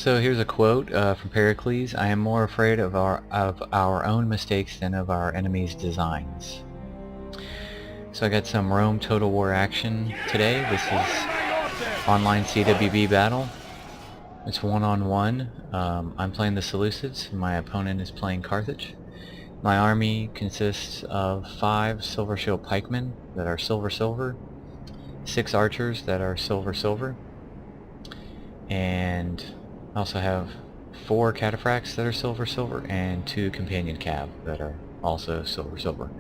So here's a quote from Pericles: "I am more afraid of our own mistakes than of our enemies' designs." So I got some Rome Total War action today. This is online CWB battle. It's one-on-one. I'm playing the Seleucids, and my opponent is playing Carthage. My army consists of 5 silver shield pikemen that are silver, 6 archers that are silver, and I also have 4 cataphracts that are silver, and 2 companion cav that are also silver.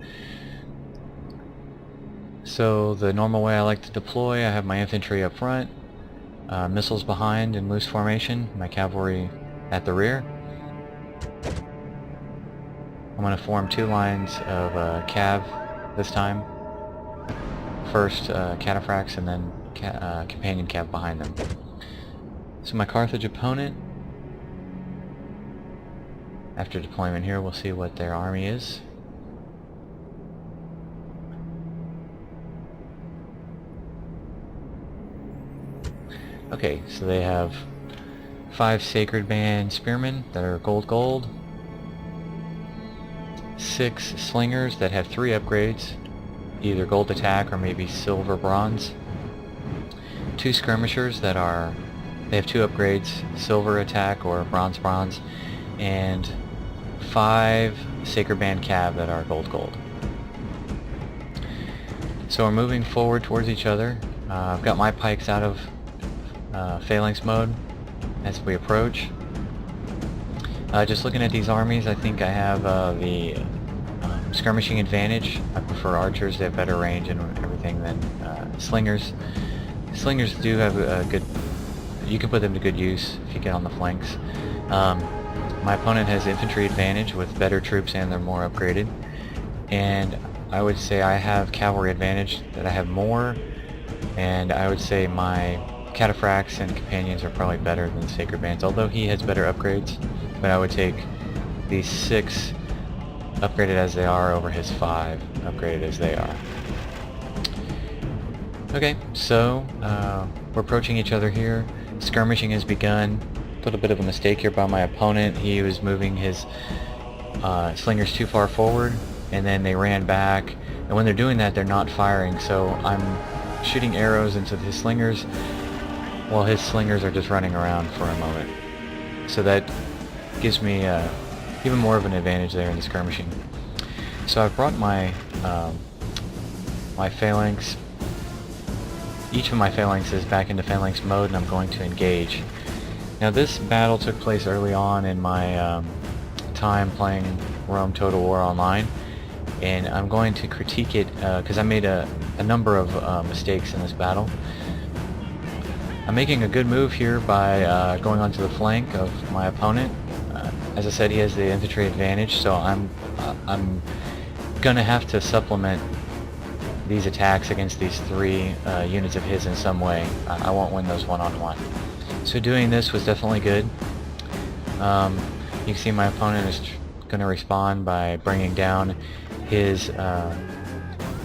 So the normal way I like to deploy, I have my infantry up front, missiles behind in loose formation, my cavalry at the rear. I'm going to form 2 lines of cav this time. First cataphracts and then companion cav behind them. So my Carthage opponent, after deployment here, we'll see what their army is. Okay, so they have 5 Sacred Band Spearmen that are gold, 6 Slingers that have 3 upgrades, either gold attack or maybe silver bronze, 2 Skirmishers that are, they have 2 upgrades, silver attack or bronze, and 5 Sacred Band Cav that are gold. So we're moving forward towards each other. I've got my pikes out of phalanx mode as we approach. Just looking at these armies, I think I have the skirmishing advantage. I prefer archers; they have better range and everything than slingers. Slingers do have a good, you can put them to good use if you get on the flanks. My opponent has infantry advantage with better troops and they're more upgraded, and I would say I have cavalry advantage, that I have more, and I would say my cataphracts and companions are probably better than Sacred Bands, although he has better upgrades. But I would take these 6 upgraded as they are over his 5 upgraded as they are. Okay, so we're approaching each other here. Skirmishing has begun. A little bit of a mistake here by my opponent. He was moving his slingers too far forward, and then they ran back. And when they're doing that, they're not firing, so I'm shooting arrows into his slingers while his slingers are just running around for a moment. So that gives me even more of an advantage there in the skirmishing. So I've brought my my phalanx, each of my phalanxes back into phalanx mode, and I'm going to engage. Now this battle took place early on in my time playing Rome Total War Online, and I'm going to critique it because I made a number of mistakes in this battle. I'm making a good move here by going onto the flank of my opponent. As I said, he has the infantry advantage, so I'm gonna have to supplement these attacks against these 3 units of his in some way. I won't win those one-on-one. So doing this was definitely good. You can see my opponent is gonna respond by bringing down his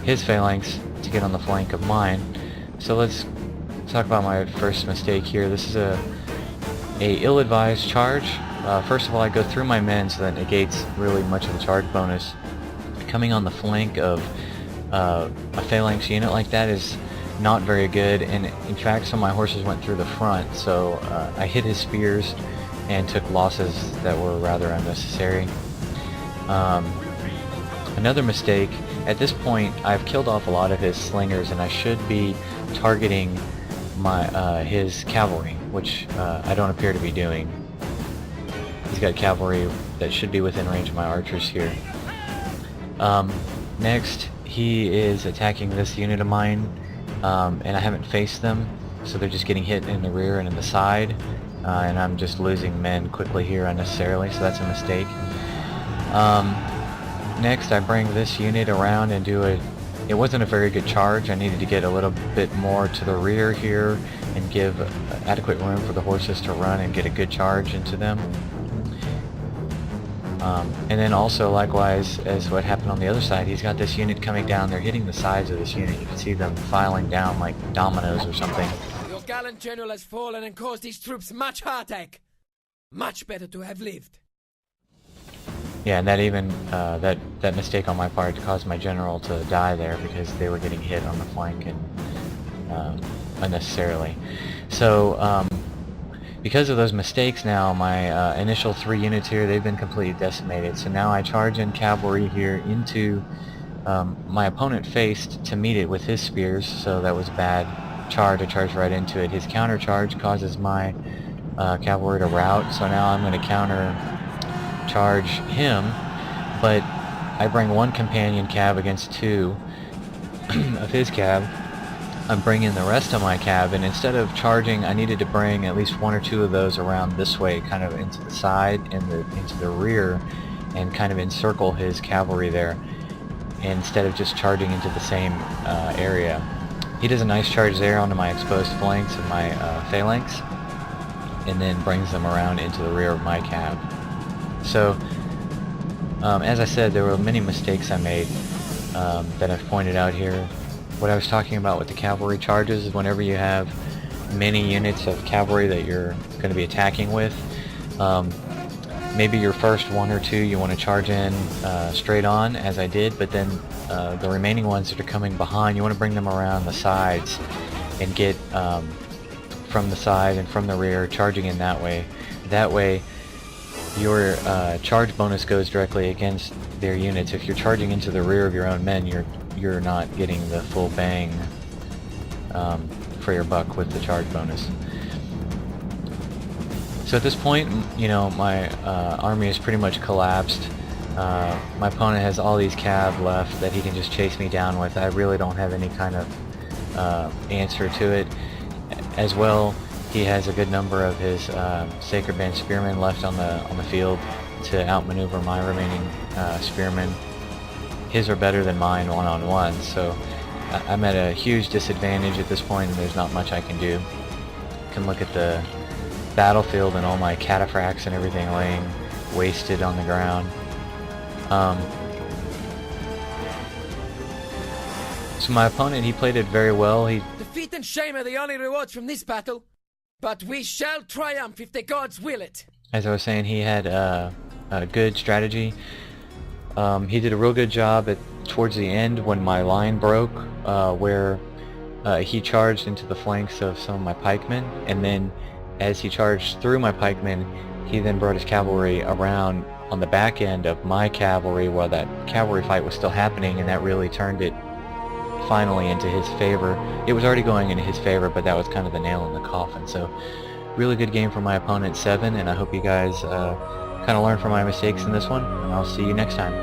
phalanx to get on the flank of mine. So let's talk about my first mistake here. This is a ill-advised charge. First of all, I go through my men, so that negates really much of the charge bonus. Coming on the flank of a phalanx unit like that is not very good, and in fact some of my horses went through the front, so I hit his spears and took losses that were rather unnecessary. Another mistake, at this point I've killed off a lot of his slingers, and I should be targeting his cavalry, which I don't appear to be doing. He's got cavalry that should be within range of my archers here. Next, he is attacking this unit of mine, and I haven't faced them, so they're just getting hit in the rear and in the side, and I'm just losing men quickly here unnecessarily, so that's a mistake. Next, I bring this unit around and do it wasn't a very good charge. I needed to get a little bit more to the rear here and give adequate room for the horses to run and get a good charge into them. And then also, likewise, as what happened on the other side, he's got this unit coming down. They're hitting the sides of this unit. You can see them filing down like dominoes or something. Your gallant general has fallen and caused his troops much heartache. Much better to have lived. Yeah, and that even that mistake on my part caused my general to die there because they were getting hit on the flank and unnecessarily. So because of those mistakes now, my initial 3 units here, they've been completely decimated. So now I charge in cavalry here into my opponent faced to meet it with his spears, so that was a bad charge. I charged right into it. His counter charge causes my cavalry to rout, so now I'm going to counter charge him, but I bring 1 companion cab against 2 of his cab. I'm bringing the rest of my cab, and instead of charging, I needed to bring at least 1 or 2 of those around this way, kind of into the side and into the rear, and kind of encircle his cavalry there, instead of just charging into the same area. He does a nice charge there onto my exposed flanks and my phalanx, and then brings them around into the rear of my cab. So, as I said, there were many mistakes I made that I've pointed out here. What I was talking about with the cavalry charges is whenever you have many units of cavalry that you're going to be attacking with, maybe your first 1 or 2 you want to charge in straight on, as I did, but then the remaining ones that are coming behind, you want to bring them around the sides and get from the side and from the rear, charging in that way. That way your charge bonus goes directly against their units. If you're charging into the rear of your own men, you're not getting the full bang for your buck with the charge bonus. So at this point, you know, my army is pretty much collapsed. My opponent has all these cav left that he can just chase me down with. I really don't have any kind of answer to it. As well, he has a good number of his Sacred Band spearmen left on the field to outmaneuver my remaining spearmen. His are better than mine one-on-one, so I'm at a huge disadvantage at this point, and there's not much I can do. You can look at the battlefield and all my cataphracts and everything laying wasted on the ground. So my opponent, he played it very well. Defeat and shame are the only rewards from this battle, but we shall triumph if the gods will it. As I was saying, he had a good strategy. He did a real good job towards the end when my line broke, where he charged into the flanks of some of my pikemen, and then as he charged through my pikemen, he then brought his cavalry around on the back end of my cavalry while that cavalry fight was still happening, and that really turned it finally into his favor. It was already going into his favor, but that was kind of the nail in the coffin. So really good game from my opponent, 7, and I hope you guys kind of learn from my mistakes in this one, and I'll see you next time.